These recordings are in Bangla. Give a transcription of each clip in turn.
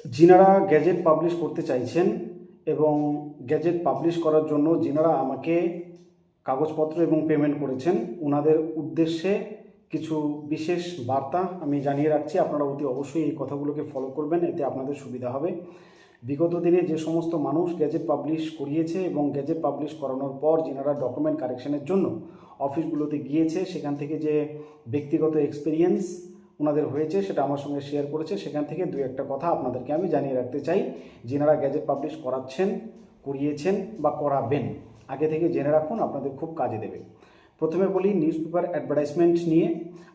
যিনারা গ্যাজেট পাবলিশ করতে চাইছেন এবং গ্যাজেট পাবলিশ করার জন্য যিনারা আমাকে কাগজপত্র এবং পেমেন্ট করেছেন ওনাদের উদ্দেশ্যে কিছু বিশেষ বার্তা আমি জানিয়ে রাখছি। আপনারা অতি অবশ্যই এই কথাগুলোকে ফলো করবেন, এতে আপনাদের সুবিধা হবে। বিগত দিনে যে সমস্ত মানুষ গ্যাজেট পাবলিশ করিয়েছে এবং গ্যাজেট পাবলিশ করানোর পর যিনারা ডকুমেন্ট কারেকশনের জন্য অফিসগুলোতে গিয়েছে, সেখান থেকে যে ব্যক্তিগত এক্সপিরিয়েন্স ওনাদের হয়েছে সেটা আমার সঙ্গে শেয়ার করেছে। সেখান থেকে দু একটা কথা আপনাদেরকে আমি জানিয়ে রাখতে চাই। যিনারা গ্যাজেট পাবলিশ করাচ্ছেন, করিয়েছেন বা করাবেন, আগে থেকে জেনে রাখুন, আপনাদের খুব কাজে দেবে। প্রথমে বলি নিউজ পেপার অ্যাডভার্টাইজমেন্ট নিয়ে।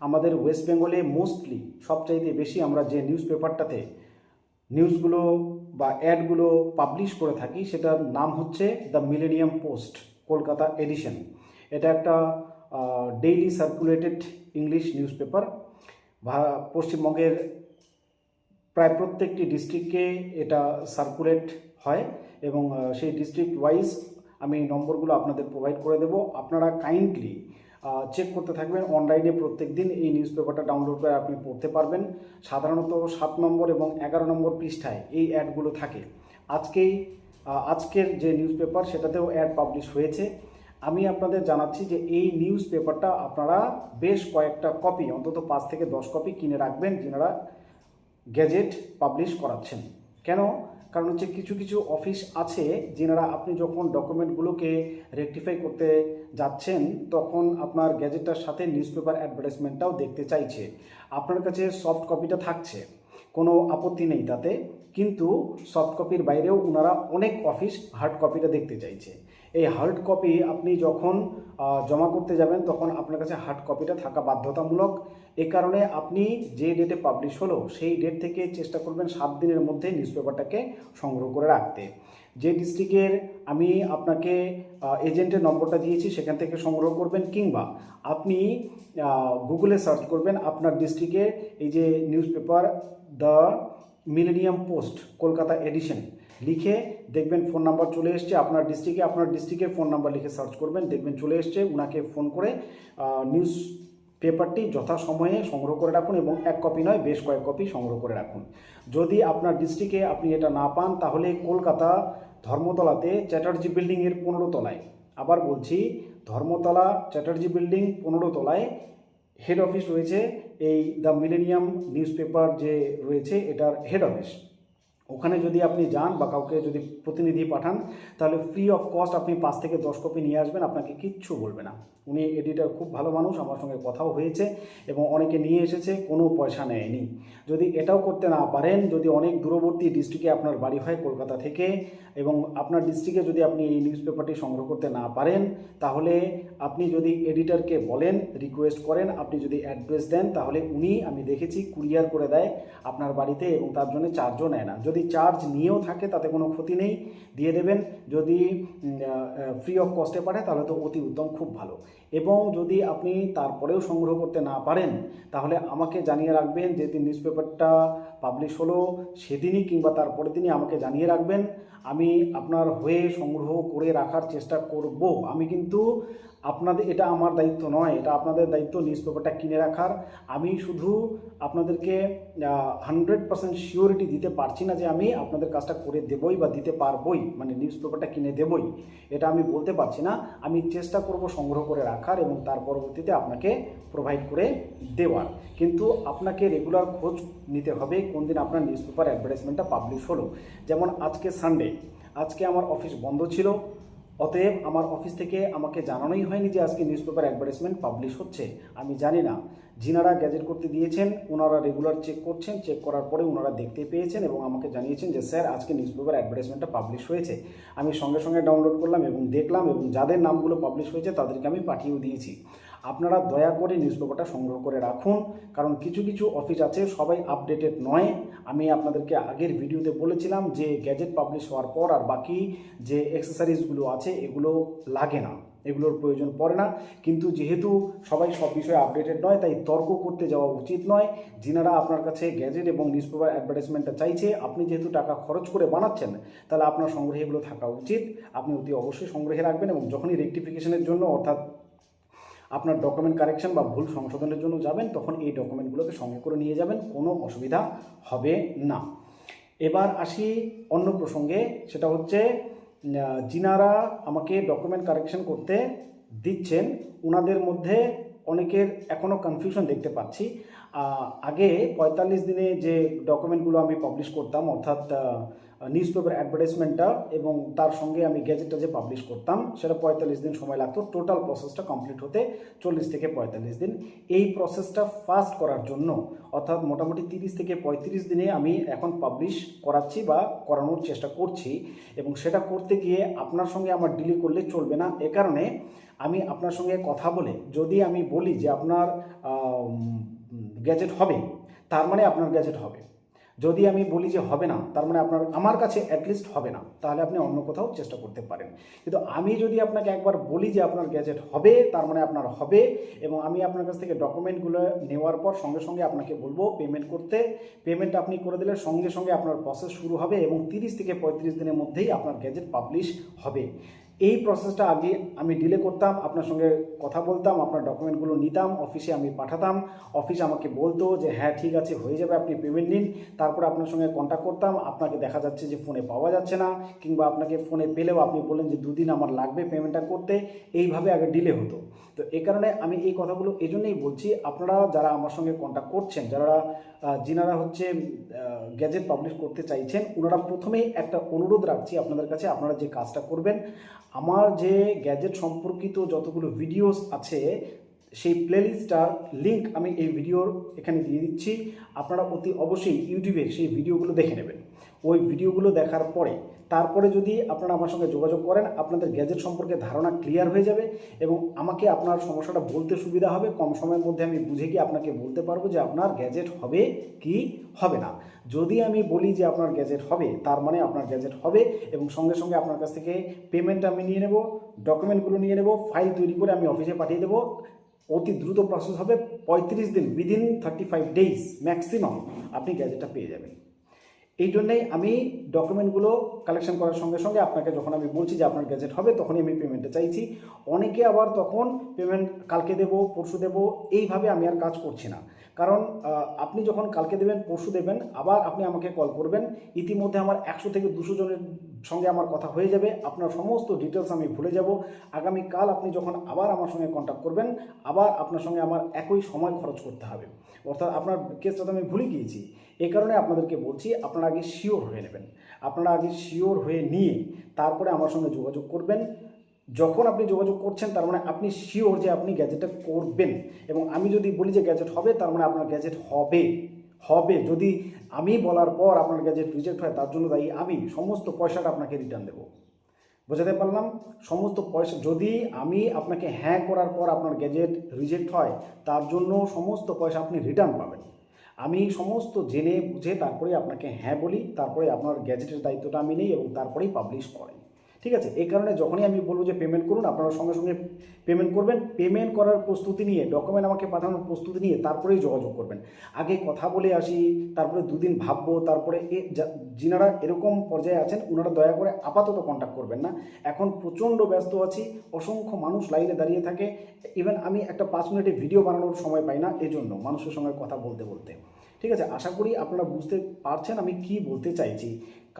আমাদের ওয়েস্ট বেঙ্গলে মোস্টলি সবচাইতে বেশি আমরা যে নিউজ পেপারটাতে নিউজগুলো বা অ্যাডগুলো পাবলিশ করে থাকি সেটার নাম হচ্ছে the Millennium Post Kolkata edition. এটা একটা daily circulated English news paper. পশ্চিমবঙ্গের প্রায় প্রত্যেকটি ডিস্ট্রিক্টে এটা সার্কুলেট হয় এবং সেই ডিস্ট্রিক্ট ওয়াইজ আমি নম্বরগুলো আপনাদের প্রোভাইড করে দেবো। আপনারা কাইন্ডলি চেক করতে থাকবেন। অনলাইনে প্রত্যেক দিন এই নিউজ পেপারটা ডাউনলোড করে আপনি পড়তে পারবেন। সাধারণত 7 নম্বর এবং 11 নম্বর পৃষ্ঠায় এই অ্যাডগুলো থাকে। আজকের যে নিউজ পেপার সেটাতেও অ্যাড পাবলিশ হয়েছে। আমি আপনাদের জানাচ্ছি যে এই নিউজ পেপারটা আপনারা বেশ কয়েকটা কপি, অন্তত 5 থেকে 10 কপি কিনে রাখবেন যিনারা গ্যাজেট পাবলিশ করাচ্ছেন। কেন? কারণ হচ্ছে কিছু কিছু অফিস আছে যিনারা আপনি যখন ডকুমেন্টগুলোকে রেকটিফাই করতে যাচ্ছেন তখন আপনার গ্যাজেটটার সাথে নিউজ পেপার অ্যাডভার্টাইজমেন্টটাও দেখতে চাইছে। আপনার কাছে সফট কপিটা থাকছে, কোনো আপত্তি নেই তাতে, কিন্তু সফট কপির বাইরেও ওনারা অনেক অফিস হার্ড কপিটা দেখতে চাইছে। এই হার্ড কপি আপনি যখন জমা করতে যাবেন তখন আপনার কাছে হার্ড কপিটা থাকা বাধ্যতামূলক। এ কারণে আপনি যে ডেটে পাবলিশ হলো সেই ডেট থেকে চেষ্টা করবেন 7 দিনের মধ্যে নিউজ পেপারটাকে সংগ্রহ করে রাখতে। যে ডিস্ট্রিক্টের আমি আপনাকে এজেন্টের নম্বরটা দিয়েছি সেখান থেকে সংগ্রহ করবেন, কিংবা আপনি গুগলে সার্চ করবেন আপনার ডিস্ট্রিক্টে এই যে news paper the Millennium Post Kolkata edition লিখে দেখবেন ফোন নাম্বার চলে এসছে আপনার ডিস্ট্রিক্টের ফোন নাম্বার লিখে সার্চ করবেন, দেখবেন চলে এসছে। ওনাকে ফোন করে নিউজ পেপারটি যথাসময়ে সংগ্রহ করে রাখুন এবং এক কপি নয় বেশ কয়েক কপি সংগ্রহ করে রাখুন। যদি আপনার ডিস্ট্রিক্টে আপনি এটা না পান তাহলে কলকাতা ধর্মতলাতে চ্যাটার্জি বিল্ডিংয়ের 15 তলায়, আবার বলছি ধর্মতলা চ্যাটার্জি বিল্ডিং 15 তলায় হেড অফিস রয়েছে। এই দ্য মিলেনিয়াম নিউজ পেপার যে রয়েছে এটার হেড অফিস। ওখানে যদি আপনি যান বা কাউকে যদি প্রতিনিধি পাঠান তাহলে ফ্রি অফ কস্ট আপনি 5 থেকে 10 কপি নিয়ে আসবেন, আপনাকে কিচ্ছু বলবে না। উনি এডিটর খুব ভালো মানুষ, আমার সঙ্গে কথাও হয়েছে এবং অনেকে নিয়ে এসেছে, কোনো পয়সা নেয়নি। যদি এটাও করতে না পারেন, যদি অনেক দূরবর্তী ডিস্ট্রিক্টে আপনার বাড়ি হয় কলকাতা থেকে এবং আপনার ডিস্ট্রিক্টে যদি আপনি এই নিউজ পেপারটি সংগ্রহ করতে না পারেন তাহলে আপনি যদি এডিটরকে বলেন, রিকোয়েস্ট করেন, আপনি যদি অ্যাড্রেস দেন তাহলে উনি, আমি দেখেছি, কুরিয়ার করে দেয় আপনার বাড়িতে এবং তার জন্য চার্জও নেয় না। যদি চার্জ নিয়েও থাকে তাতে কোনো ক্ষতি নেই, দিয়ে দেবেন। যদি ফ্রি অফ কস্টে পাঠায় তাহলে তো অতি উত্তম, খুব ভালো। এবং যদি আপনি তারপরেও সংগ্রহ করতে না পারেন তাহলে আমাকে জানিয়ে রাখবেন। যেদিন নিউজ পেপারটা পাবলিশ হলো সেদিনই কিংবা তারপরের দিনই আমাকে জানিয়ে রাখবেন। আমি আপনার হয়ে সংগ্রহ করে রাখার চেষ্টা করব। আমি কিন্তু আপনাদের, এটা আমার দায়িত্ব নয়, এটা আপনাদের দায়িত্ব নিউজ পেপারটা কিনে রাখার। আমি শুধু আপনাদেরকে 100% সিওরিটি দিতে পারছি না যে আমি আপনাদের কাজটা করে দেবই বা দিতে পারবই, মানে নিউজ পেপারটা কিনে দেবই, এটা আমি বলতে পারছি না। আমি চেষ্টা করব সংগ্রহ করে রাখার এবং তার পরবর্তীতে আপনাকে প্রোভাইড করে দেওয়ার। কিন্তু আপনাকে রেগুলার খোঁজ নিতে হবে কোন দিন আপনার নিউজ পেপার অ্যাডভার্টাইজমেন্টটা পাবলিশ হলো। যেমন আজকে সানডে, আজকে আমার অফিস বন্ধ ছিল, অতএব আমার অফিস থেকে আমাকে জানানোই হয়নি যে আজকে নিউজ পেপার অ্যাডভার্টাইজমেন্ট পাবলিশ হচ্ছে। আমি জানি না। যিনারা গ্যাজেট করতে দিয়েছেন ওনারা রেগুলার চেক করছেন, চেক করার পরে ওনারা দেখতে পেয়েছেন এবং আমাকে জানিয়েছেন যে স্যার আজকে নিউজ পেপার অ্যাডভার্টাইজমেন্টটা পাবলিশ হয়েছে। আমি সঙ্গে সঙ্গে ডাউনলোড করলাম এবং দেখলাম এবং যাদের নামগুলো পাবলিশ হয়েছে তাদেরকে আমি পাঠিয়েও দিয়েছি। আপনারা দয়া করে নিউজ পেপারটা সংগ্রহ করে রাখুন, কারণ কিছু কিছু অফিস আছে সবাই আপডেটেড নয়। আমি আপনাদেরকে আগের ভিডিওতে বলেছিলাম যে গ্যাজেট পাবলিশ হওয়ার পর আর বাকি যে অ্যাক্সেসরিজগুলো আছে এগুলো লাগে না, এগুলোর প্রয়োজন পড়ে না। কিন্তু যেহেতু সবাই সব বিষয়ে আপডেটেড নয় তাই তর্ক করতে যাওয়া উচিত নয়। যিনারা আপনার কাছে গ্যাজেট এবং নিউজ পেপার অ্যাডভার্টাইজমেন্টটা চাইছে, আপনি যেহেতু টাকা খরচ করে বানাচ্ছেন তাহলে আপনার সংগ্রহে এগুলো থাকা উচিত। আপনি অতি অবশ্যই সংগ্রহে রাখবেন এবং যখনই রেকটিফিকেশনের জন্য, অর্থাৎ আপনার ডকুমেন্ট কারেকশন বা ভুল সংশোধনের জন্য যাবেন তখন এই ডকুমেন্টগুলোকে সঙ্গে করে নিয়ে যাবেন, কোনো অসুবিধা হবে না। এবার আসি অন্য প্রসঙ্গে, সেটা হচ্ছে যিনারা আমাকে ডকুমেন্ট কারেকশন করতে দিচ্ছেন ওনাদের মধ্যে অনেকের এখনও কনফিউশন দেখতে পাচ্ছি। আগে 45 দিনে যে ডকুমেন্টগুলো আমি পাবলিশ করতাম, অর্থাৎ নিউজ পেপার অ্যাডভার্টাইজমেন্টটা এবং তার সঙ্গে আমি গেজেটটা যে পাবলিশ করতাম, সেটা 45 দিন সময় লাগতো টোটাল প্রসেসটা কমপ্লিট হতে, 40 থেকে 45 দিন। এই প্রসেসটা ফাস্ট করার জন্য, অর্থাৎ মোটামুটি 30 থেকে 35 দিনে আমি এখন পাবলিশ করাচ্ছি বা করানোর চেষ্টা করছি, এবং সেটা করতে গিয়ে আপনার সঙ্গে আমার ডিলে করলে চলবে না। এ কারণে আমি আপনার সঙ্গে কথা বলে, যদি আমি বলি যে আপনার গ্যাজেট হবে, তার মানে আপনার গ্যাজেট হবে। যদি আমি বলি যে হবে না, তার মানে আমার কাছে অ্যাটলিস্ট হবে না, তাহলে আপনি অন্য কোথাও চেষ্টা করতে পারেন। কিন্তু আমি যদি আপনাকে একবার বলি যে আপনার গ্যাজেট হবে, তার মানে আপনার হবে, এবং আমি আপনার কাছ থেকে ডকুমেন্টগুলো নেওয়ার পর সঙ্গে সঙ্গে আপনাকে বলবো পেমেন্ট করতে। পেমেন্ট আপনি করে দিলে সঙ্গে সঙ্গে আপনার প্রসেস শুরু হবে এবং 30 থেকে 35 দিনের মধ্যেই আপনার গ্যাজেট পাবলিশ হবে। এই প্রসেসটা আগে আমি ডিলে করতাম, আপনার সঙ্গে কথা বলতাম, আপনার ডকুমেন্টগুলো নিতাম, অফিসে আমি পাঠাতাম, অফিস আমাকে বলতো যে হ্যাঁ ঠিক আছে হয়ে যাবে, আপনি পেমেন্ট নিন। তারপরে আপনার সঙ্গে কন্ট্যাক্ট করতাম, আপনাকে দেখা যাচ্ছে যে ফোনে পাওয়া যাচ্ছে না, কিংবা আপনাকে ফোনে পেলেও আপনি বললেন যে 2 দিন আমার লাগবে পেমেন্টটা করতে। এইভাবে আগে ডিলে হতো। তো এই কারণে আমি এই কথাগুলো এই জন্যই বলছি, আপনারা যারা আমার সঙ্গে কন্ট্যাক্ট করছেন, যিনারা হচ্ছে গ্যাজেট পাবলিশ করতে চাইছেন, ওনারা প্রথমেই একটা অনুরোধ রাখছি আপনাদের কাছে, আপনারা যে কাজটা করবেন, আমার যে গ্যাজেট সম্পর্কিত যতগুলো ভিডিওস আছে সেই প্লেলিস্টটার লিঙ্ক আমি এই ভিডিওর এখানে দিয়ে দিচ্ছি। আপনারা অতি অবশ্যই ইউটিউবে সেই ভিডিওগুলো দেখে নেবেন। ওই ভিডিওগুলো দেখার পরে তারপরে যদি আপনারা আমার সঙ্গে যোগাযোগ করেন, আপনাদের গ্যাজেট সম্পর্কে ধারণা ক্লিয়ার হয়ে যাবে এবং আমাকে আপনার সমস্যাটা বলতে সুবিধা হবে। কম সময়ের মধ্যে আমি বুঝে গিয়ে আপনাকে বলতে পারবো যে আপনার গ্যাজেট হবে কি হবে না। যদি আমি বলি যে আপনার গ্যাজেট হবে, তার মানে আপনার গ্যাজেট হবে, এবং সঙ্গে সঙ্গে আপনার কাছ থেকে পেমেন্ট আমি নিয়ে নেব, ডকুমেন্টগুলো নিয়ে নেব, ফাইল তৈরি করে আমি অফিসে পাঠিয়ে দেবো। অতি দ্রুত প্রসেস হবে, 35 দিন, উইদিন 35 ডেজ ম্যাক্সিমাম আপনি গ্যাজেটটা পেয়ে যাবেন। এই জন্যেই আমি ডকুমেন্টগুলো কালেকশন করার সঙ্গে সঙ্গে আপনাকে যখন আমি বলছি যে আপনার গ্যাজেট হবে, তখনই আমি পেমেন্টটা চাইছি। অনেকে আবার তখন পেমেন্ট কালকে দেবো, পরশু দেবো, এইভাবে আমি আর কাজ করছি না। কারণ আপনি যখন কালকে দেবেন, পরশু দেবেন, আবার আপনি আমাকে কল করবেন, ইতিমধ্যে আমার 100 থেকে 200 জনের সঙ্গে আমার কথা হয়ে যাবে, আপনার সমস্ত ডিটেলস আমি ভুলে যাব। আগামীকাল আপনি যখন আবার আমার সঙ্গে কন্ট্যাক্ট করবেন, আবার আপনার সঙ্গে আমার একই সময় খরচ করতে হবে, অর্থাৎ আপনার কেসটা তো আমি ভুলে গিয়েছি। এই কারণে আপনাদেরকে বলছি, আপনারা আগে শিওর হয়ে নেবেন। আপনারা আগে শিওর হয়ে নিয়ে তারপরে আমার সঙ্গে যোগাযোগ করবেন। যখন আপনি যোগাযোগ করছেন, তার মানে আপনি শিওর যে আপনি গ্যাজেটটা করবেন। এবং আমি যদি বলি যে গ্যাজেট হবে, তার মানে আপনার গ্যাজেট হবে। যদি আমি বলার পর আপনার গ্যাজেট রিজেক্ট হয়, তার জন্য দায়ী আমি, সমস্ত পয়সাটা আপনাকে রিটার্ন দেবো। বোঝাতে পারলাম? সমস্ত পয়সা, যদি আমি আপনাকে হ্যাঁ করার পর আপনার গ্যাজেট রিজেক্ট হয়, তার জন্য সমস্ত পয়সা আপনি রিটার্ন পাবেন। আমি সমস্ত জেনে বুঝে তারপরে আপনাকে হ্যাঁ বলি, তারপরে আপনার গ্যাজেটের দায়িত্বটা আমি নিই এবং তারপরেই পাবলিশ করাই। ঠিক আছে? এই কারণে যখনই আমি বলবো যে পেমেন্ট করুন, আপনারা সঙ্গে সঙ্গে পেমেন্ট করবেন। পেমেন্ট করার প্রস্তুতি নিয়ে, ডকুমেন্ট আমাকে পাঠানোর প্রস্তুতি নিয়ে তারপরেই যোগাযোগ করবেন। আগে কথা বলে আসি, তারপরে 2 দিন ভাববো, তারপরে যিনারা এরকম পর্যায়ে আছেন, ওনারা দয়া করে আপাতত কন্ট্যাক্ট করবেন না। এখন প্রচণ্ড ব্যস্ত আছি, অসংখ্য মানুষ লাইনে দাঁড়িয়ে থাকে, ইভেন আমি একটা 5 মিনিটে ভিডিও বানানোর সময় পাই না, এজন্য মানুষের সঙ্গে কথা বলতে বলতে। ঠিক আছে? আশা করি আপনারা বুঝতে পারছেন আমি কি বলতে চাইছি।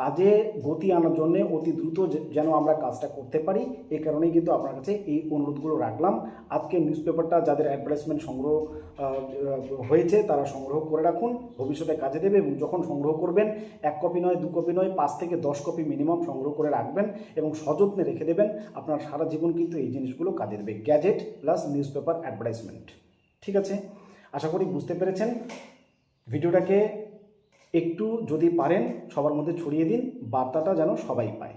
কাজে গতি আনার জন্যে অতি দ্রুত যেন আমরা কাজটা করতে পারি, এই কারণেই কিন্তু আপনার কাছে এই অনুরোধগুলো রাখলাম। আজকে নিউজ পেপারটা যাদের অ্যাডভার্টাইজমেন্ট সংগ্রহ হয়েছে, তারা সংগ্রহ করে রাখুন, ভবিষ্যতে কাজে দেবে। এবং যখন সংগ্রহ করবেন, 1 কপি নয়, 2 কপি নয়, 5 থেকে 10 কপি মিনিমাম সংগ্রহ করে রাখবেন এবং সযত্নে রেখে দেবেন। আপনার সারা জীবন কিন্তু এই জিনিসগুলো কাজে দেবে, gadget plus news paper advertisement. ঠিক আছে? আশা করি বুঝতে পেরেছেন। ভিডিওটাকে একটু যদি পারেন সবার মধ্যে ছড়িয়ে দিন, বার্তাটা যেন সবাই পায়।